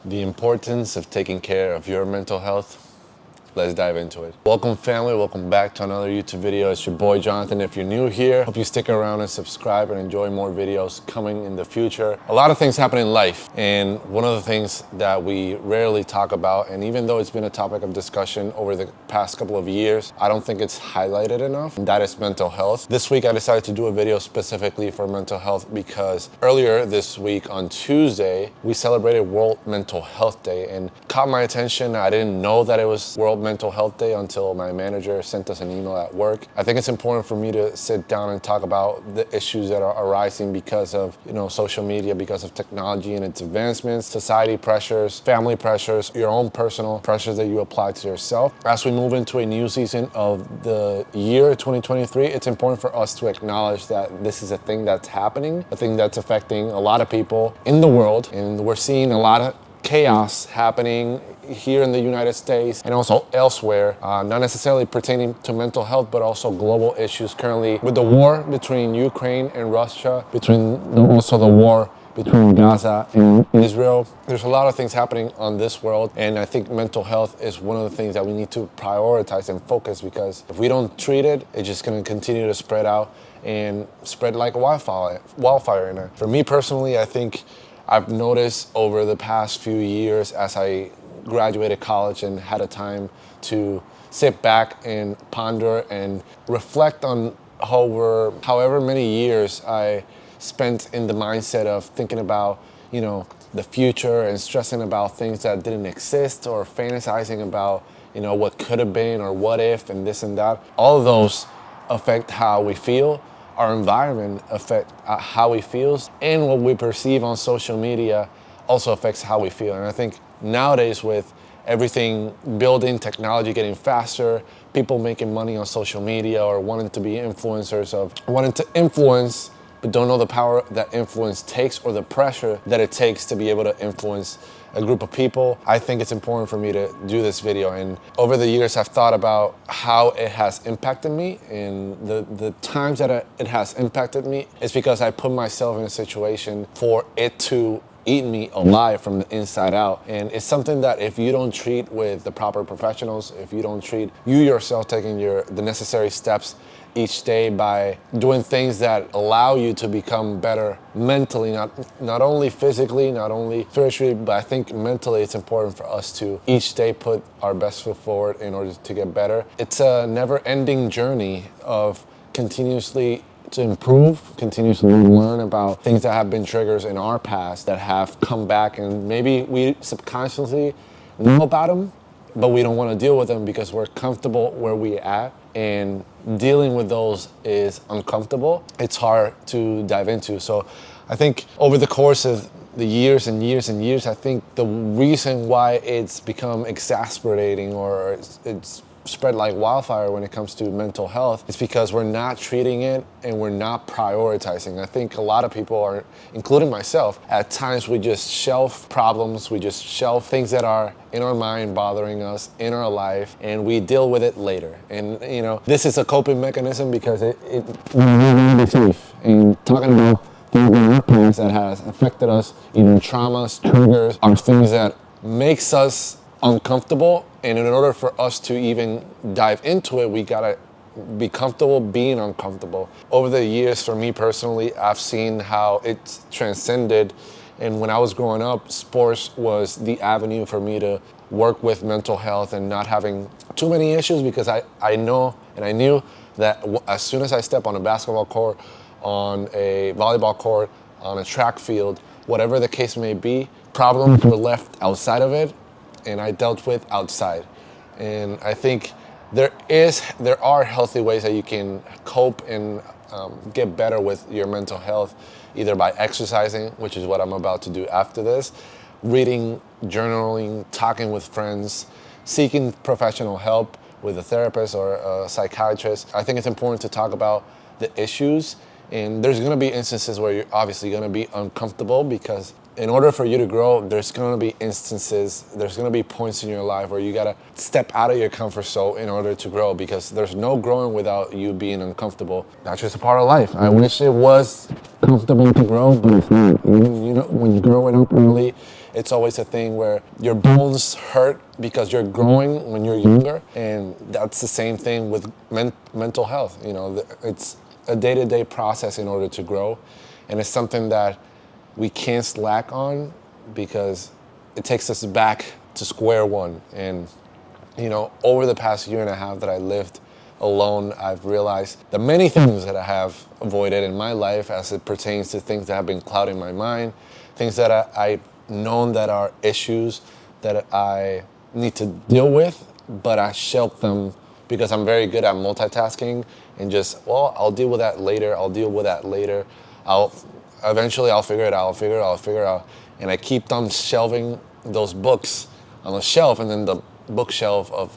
the importance of taking care of your mental health. Let's dive into it. Welcome family, welcome back to another YouTube video. It's your boy Jonathan. If you're new here, hope you stick around and subscribe and enjoy more videos coming in the future. A lot of things happen in life, and one of the things that we rarely talk about, and even though it's been a topic of discussion over the past couple of years, I don't think it's highlighted enough, and that is mental health. This week I decided to do a video specifically for mental health because earlier this week on Tuesday, we celebrated World Mental Health Day, and caught my attention. I didn't know that it was World Mental Health Day until my manager sent us an email at work. I think it's important for me to sit down and talk about the issues that are arising because of, social media, because of technology and its advancements, society pressures, family pressures, your own personal pressures that you apply to yourself. As we move into a new season of the year 2023, it's important for us to acknowledge that this is a thing that's happening, a thing that's affecting a lot of people in the world, and we're seeing a lot of chaos happening here in the United States and also elsewhere, not necessarily pertaining to mental health, but also global issues currently with the war between Ukraine and Russia, also the war between Gaza and Israel. There's a lot of things happening on this world, and I think mental health is one of the things that we need to prioritize and focus, because if we don't treat it, it's just going to continue to spread out and spread like wildfire. And for me personally, I think I've noticed over the past few years, as I graduated college and had a time to sit back and ponder and reflect on however many years I spent in the mindset of thinking about, the future and stressing about things that didn't exist, or fantasizing about, what could have been or what if and this and that. All of those affect how we feel. Our environment affects how we feel, and what we perceive on social media also affects how we feel. And I think nowadays, with everything building, technology getting faster, people making money on social media or wanting to be influencers, of wanting to influence but don't know the power that influence takes, or the pressure that it takes to be able to influence a group of people, I think it's important for me to do this video. And over the years, I've thought about how it has impacted me, and the times that it has impacted me is because I put myself in a situation for it to eat me alive from the inside out. And it's something that if you don't treat with the proper professionals, if you don't treat you yourself taking the necessary steps each day by doing things that allow you to become better mentally, not only physically, not only spiritually, but I think mentally it's important for us to each day put our best foot forward in order to get better. It's a never-ending journey of continuously to improve, continuously learn about things that have been triggers in our past that have come back, and maybe we subconsciously know about them, but we don't want to deal with them because we're comfortable where we're at, and dealing with those is uncomfortable. It's hard to dive into. So I think over the course of the years and years and years, I think the reason why it's become exasperating, or it's spread like wildfire when it comes to mental health, is because we're not treating it and we're not prioritizing. I think a lot of people are, including myself, at times we just shelve problems, we just shelve things that are in our mind bothering us in our life, and we deal with it later. And this is a coping mechanism because it be safe. And talking about things in our past that has affected us, either traumas, triggers, are things that makes us uncomfortable, and in order for us to even dive into it, we gotta be comfortable being uncomfortable. Over the years, for me personally, I've seen how it's transcended. And when I was growing up, sports was the avenue for me to work with mental health and not having too many issues, because I know and I knew that as soon as I step on a basketball court, on a volleyball court, on a track field, whatever the case may be, problems were left outside of it, and I dealt with outside. And I think there are healthy ways that you can cope and get better with your mental health, either by exercising, which is what I'm about to do after this, reading, journaling, talking with friends, seeking professional help with a therapist or a psychiatrist. I think it's important to talk about the issues, and there's gonna be instances where you're obviously gonna be uncomfortable, because in order for you to grow, there's gonna be points in your life where you gotta step out of your comfort zone in order to grow, because there's no growing without you being uncomfortable. That's just a part of life. I wish it was comfortable to grow, but it's not. When you grow it up early, It's always a thing where your bones hurt because you're growing when you're younger, and that's the same thing with mental health. You know, it's a day-to-day process in order to grow, and it's something that we can't slack on because it takes us back to square one. And you know, over the past year and a half that I lived alone, I've realized the many things that I have avoided in my life as it pertains to things that have been clouding my mind, things that I've known that are issues that I need to deal with, but I shelve them because I'm very good at multitasking and just, well, I'll deal with that later. I'll deal with that later. Eventually I'll figure it out. I'll figure it out. And I keep on shelving those books on the shelf, and then the bookshelf of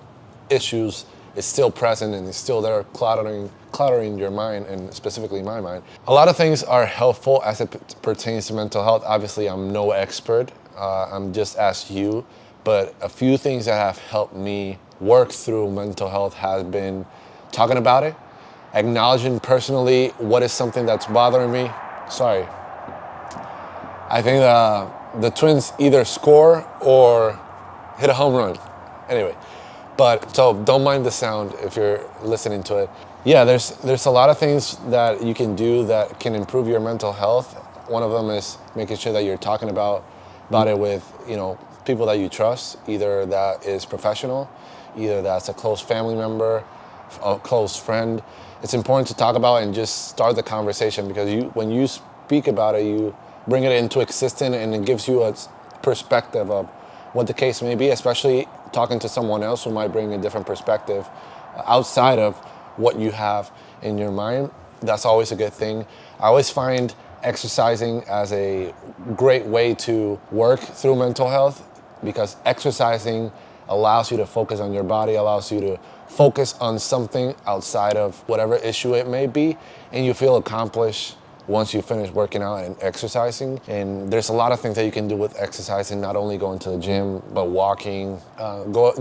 issues is still present and it's still there, cluttering your mind, and specifically my mind. A lot of things are helpful as it pertains to mental health. Obviously, I'm no expert. I'm just as you, but a few things that have helped me work through mental health has been talking about it, acknowledging personally what is something that's bothering me. Sorry. I think the Twins either score or hit a home run. Anyway, but so don't mind the sound if you're listening to it. Yeah, there's a lot of things that you can do that can improve your mental health. One of them is making sure that you're talking about it with, you know, people that you trust, either that is professional, either that's a close family member, a close friend. It's important to talk about and just start the conversation, because when you speak about it, you bring it into existence, and it gives you a perspective of what the case may be, especially talking to someone else who might bring a different perspective outside of what you have in your mind. That's always a good thing. I always find exercising as a great way to work through mental health, because exercising allows you to focus on your body, allows you to focus on something outside of whatever issue it may be, and you feel accomplished once you finish working out and exercising. And there's a lot of things that you can do with exercising, not only going to the gym, but walking,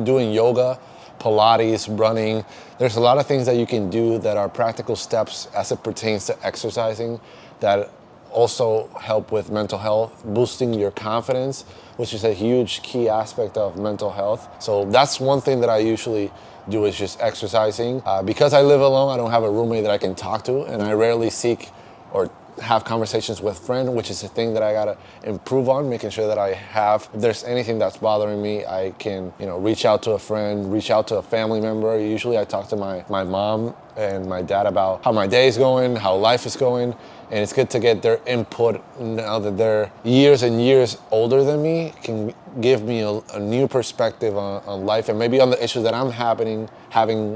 doing yoga, Pilates, running. There's a lot of things that you can do that are practical steps as it pertains to exercising that also help with mental health, boosting your confidence, which is a huge key aspect of mental health. So that's one thing that I usually do, is just exercising. Because I live alone, I don't have a roommate that I can talk to, and I rarely seek or have conversations with friends, which is a thing that I gotta improve on, making sure that I have, if there's anything that's bothering me, I can, you know, reach out to a friend, reach out to a family member. Usually I talk to my mom and my dad about how my day is going, how life is going, and it's good to get their input now that they're years and years older than me, can give me a new perspective on life, and maybe on the issues that I'm having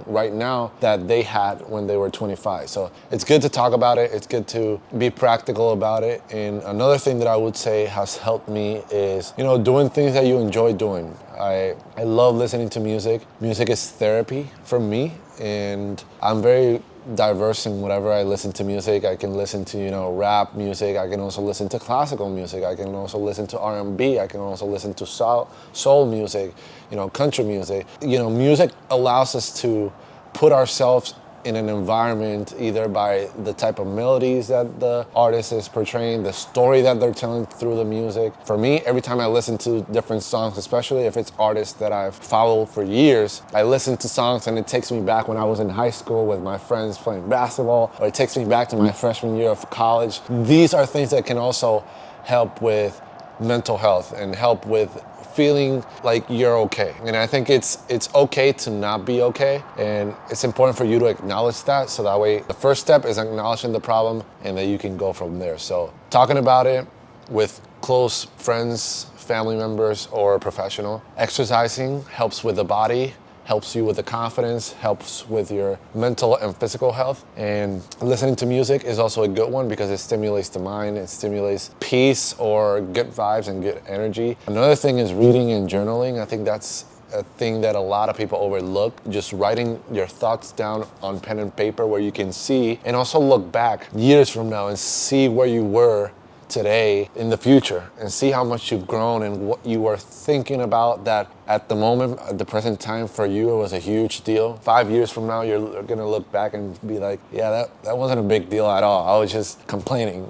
right now that they had when they were 25. So it's good to talk about it. It's good to be practical about it. And another thing that I would say has helped me is, you know, doing things that you enjoy doing. I love listening to music. Music is therapy for me, and I'm very diverse in whatever I listen to music. I can listen to, you know, rap music. I can also listen to classical music. I can also listen to R&B. I can also listen to soul music, you know, country music. You know, music allows us to put ourselves in an environment, either by the type of melodies that the artist is portraying, the story that they're telling through the music. For me, every time I listen to different songs, especially if it's artists that I've followed for years, I listen to songs and it takes me back when I was in high school with my friends playing basketball, or it takes me back to my freshman year of college. These are things that can also help with mental health and help with feeling like you're okay. And I think it's okay to not be okay, and it's important for you to acknowledge that, so that way the first step is acknowledging the problem, and then you can go from there. So talking about it with close friends, family members, or a professional. Exercising helps with the body, helps you with the confidence, helps with your mental and physical health. And listening to music is also a good one, because it stimulates the mind, it stimulates peace or good vibes and good energy. Another thing is reading and journaling. I think that's a thing that a lot of people overlook, just writing your thoughts down on pen and paper, where you can see and also look back years from now and see where you were today in the future and see how much you've grown and what you were thinking about that at the moment, at the present time for you, it was a huge deal. 5 years from now, you're gonna look back and be like, yeah, that wasn't a big deal at all. I was just complaining,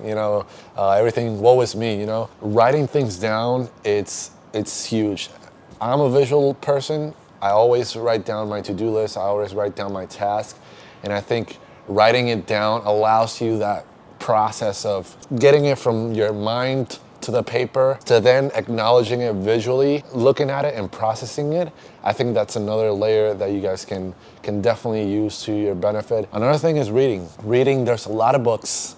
everything, woe is me, Writing things down, it's huge. I'm a visual person. I always write down my to-do list. I always write down my task. And I think writing it down allows you that process of getting it from your mind to the paper to then acknowledging it visually, looking at it and processing it. I think that's another layer that you guys can definitely use to your benefit. Another thing is reading. Reading, there's a lot of books,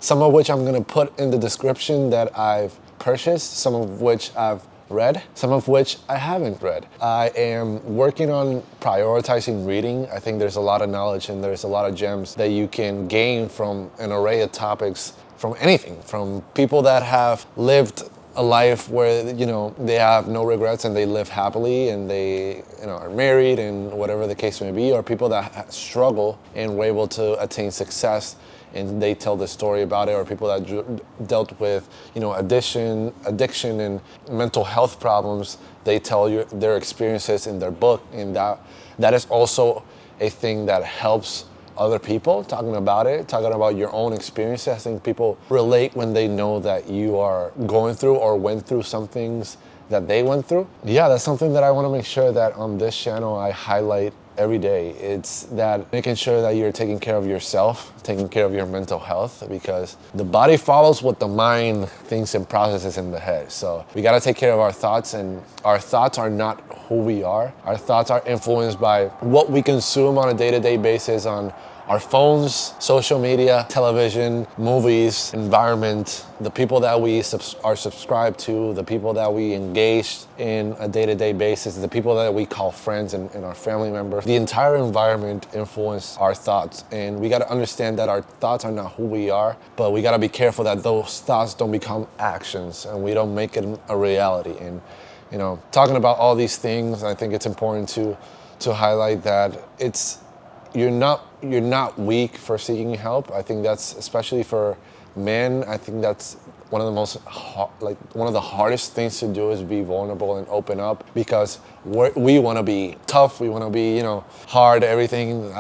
some of which I'm gonna put in the description that I've purchased, some of which I've read, some of which I haven't read. I am working on prioritizing reading. I think there's a lot of knowledge and there's a lot of gems that you can gain from an array of topics, from anything, from people that have lived a life where they have no regrets and they live happily and they are married and whatever the case may be, or people that struggle and were able to attain success and they tell the story about it, or people that dealt with addiction and mental health problems. They tell you their experiences in their book, and that is also a thing that helps other people, talking about your own experiences. I think people relate when they know that you are going through or went through some things that they went through. Yeah, that's something that I want to make sure that on this channel I highlight every day. It's that making sure that you're taking care of yourself, taking care of your mental health, because the body follows what the mind thinks and processes in the head. So we got to take care of our thoughts, and our thoughts are not who we are. Our thoughts are influenced by what we consume on a day-to-day basis on our phones, social media, television, movies, environment, the people that we are subscribed to, the people that we engage in a day-to-day basis, the people that we call friends and our family members. The entire environment influences our thoughts, and we got to understand that our thoughts are not who we are, but we got to be careful that those thoughts don't become actions and we don't make it a reality. And talking about all these things, I think it's important to highlight that you're not weak for seeking help. I think that's, especially for men, I think that's one of the hardest things to do is be vulnerable and open up, because we want to be tough, we want to be hard, everything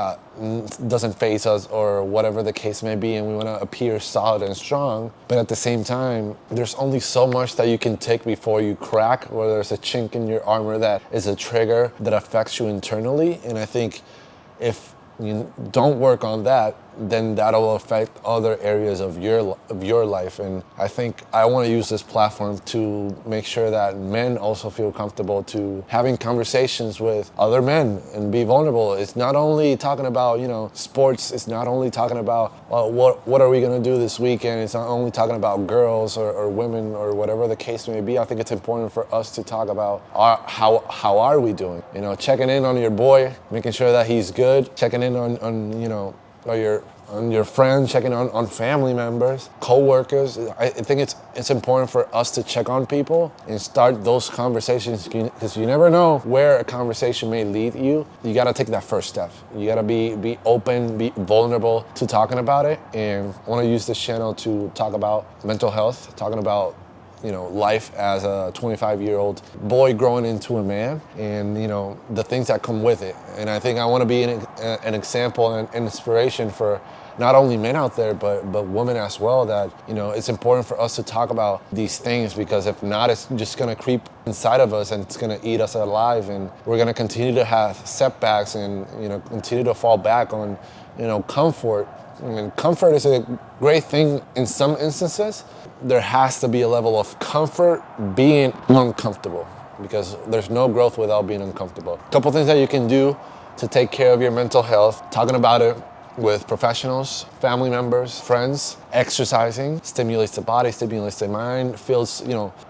doesn't faze us or whatever the case may be, and we want to appear solid and strong. But at the same time, there's only so much that you can take before you crack, or there's a chink in your armor that is a trigger that affects you internally. And I think if you don't work on that, then that'll affect other areas of your life. And I think I want to use this platform to make sure that men also feel comfortable to having conversations with other men and be vulnerable. It's not only talking about sports. It's not only talking about what are we gonna do this weekend. It's not only talking about girls or women or whatever the case may be. I think it's important for us to talk about how are we doing. Checking in on your boy, making sure that he's good. Checking in on your friends, checking on family members, co-workers. I think it's important for us to check on people and start those conversations, because you never know where a conversation may lead you. You gotta take that first step. You gotta be open, be vulnerable to talking about it. And I wanna use this channel to talk about mental health, talking about life as a 25-year-old boy growing into a man, and the things that come with it. And I think I want to be an example and inspiration for not only men out there, but women as well, that it's important for us to talk about these things, because if not, it's just going to creep inside of us and it's going to eat us alive, and we're going to continue to have setbacks and continue to fall back on comfort. And comfort is a great thing in some instances. There has to be a level of comfort being uncomfortable, because there's no growth without being uncomfortable. A couple things that you can do to take care of your mental health: talking about it with professionals, family members, friends. Exercising stimulates the body, stimulates the mind,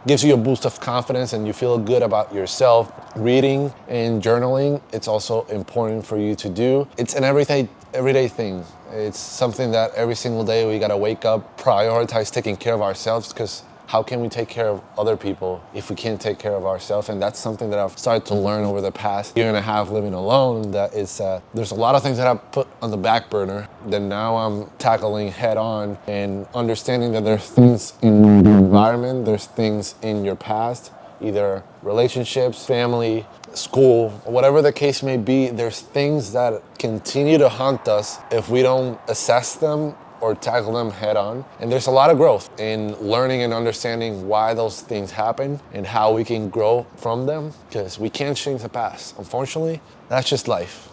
gives you a boost of confidence and you feel good about yourself. Reading and journaling, it's also important for you to do. It's an everyday thing. It's something that every single day we gotta wake up, prioritize taking care of ourselves, because how can we take care of other people if we can't take care of ourselves? And that's something that I've started to learn over the past year and a half living alone, that is, there's a lot of things that I've put on the back burner that now I'm tackling head on, and understanding that there's things in the environment, there's things in your past, either relationships, family, school, whatever the case may be, there's things that continue to haunt us if we don't assess them or tackle them head on. And there's a lot of growth in learning and understanding why those things happen and how we can grow from them, because we can't change the past. Unfortunately, that's just life.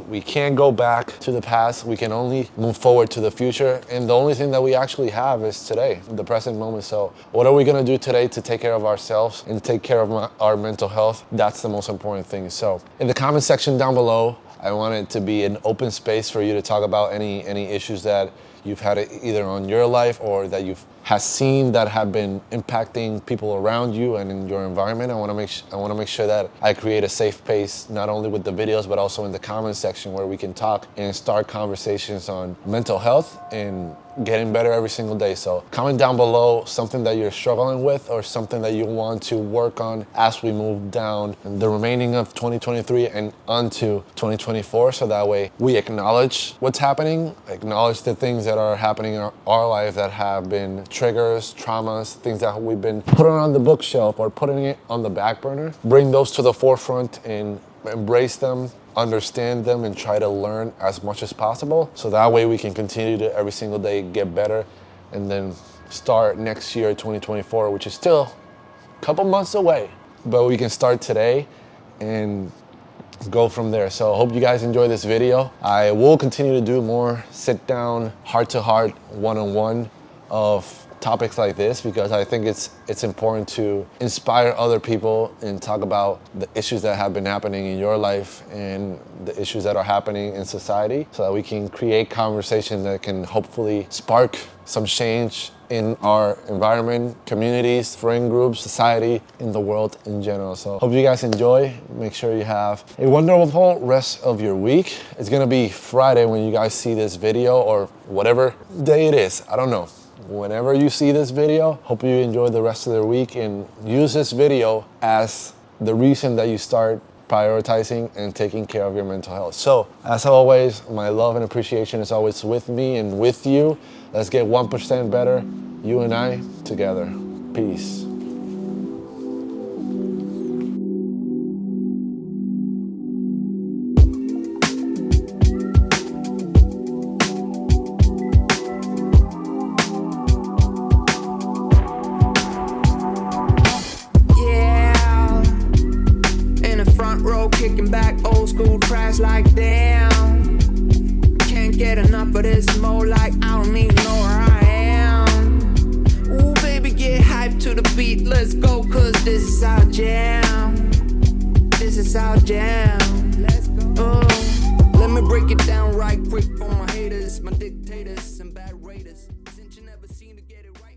We can't go back to the past. We can only move forward to the future. And the only thing that we actually have is today, the present moment. So what are we gonna do today to take care of ourselves and take care of our mental health? That's the most important thing. So in the comment section down below, I want it to be an open space for you to talk about any issues that you've had either on your life or that you've seen that have been impacting people around you and in your environment. I want to make sure that I create a safe space, not only with the videos, but also in the comment section, where we can talk and start conversations on mental health and getting better every single day. So comment down below something that you're struggling with or something that you want to work on as we move down the remaining of 2023 and onto 2024. So that way we acknowledge what's happening, acknowledge the things that are happening in our life that have been triggers, traumas, things that we've been putting on the bookshelf or putting it on the back burner. Bring those to the forefront and embrace them, understand them, and try to learn as much as possible. So that way we can continue to every single day get better, and then start next year, 2024, which is still a couple months away, but we can start today and go from there. So I hope you guys enjoy this video. I will continue to do more sit down, heart to heart, one-on-one of topics like this, because I think it's important to inspire other people and talk about the issues that have been happening in your life and the issues that are happening in society, so that we can create conversations that can hopefully spark some change in our environment, communities, friend groups, society, in the world in general. So hope you guys enjoy. Make sure you have a wonderful rest of your week. It's gonna be Friday when you guys see this video, or whatever day it is, I don't know. Whenever you see this video, hope you enjoy the rest of the week and use this video as the reason that you start prioritizing and taking care of your mental health. So as always, my love and appreciation is always with me and with you. Let's get 1% better, you and I together. Peace. Kicking back old school tracks like damn, can't get enough of this, more like I don't even know where I am. Ooh baby, get hyped to the beat, let's go, cause this is our jam. This is our jam. Let's go. Let me break it down right quick for my haters, my dictators and bad raiders. Since you never seem to get it right.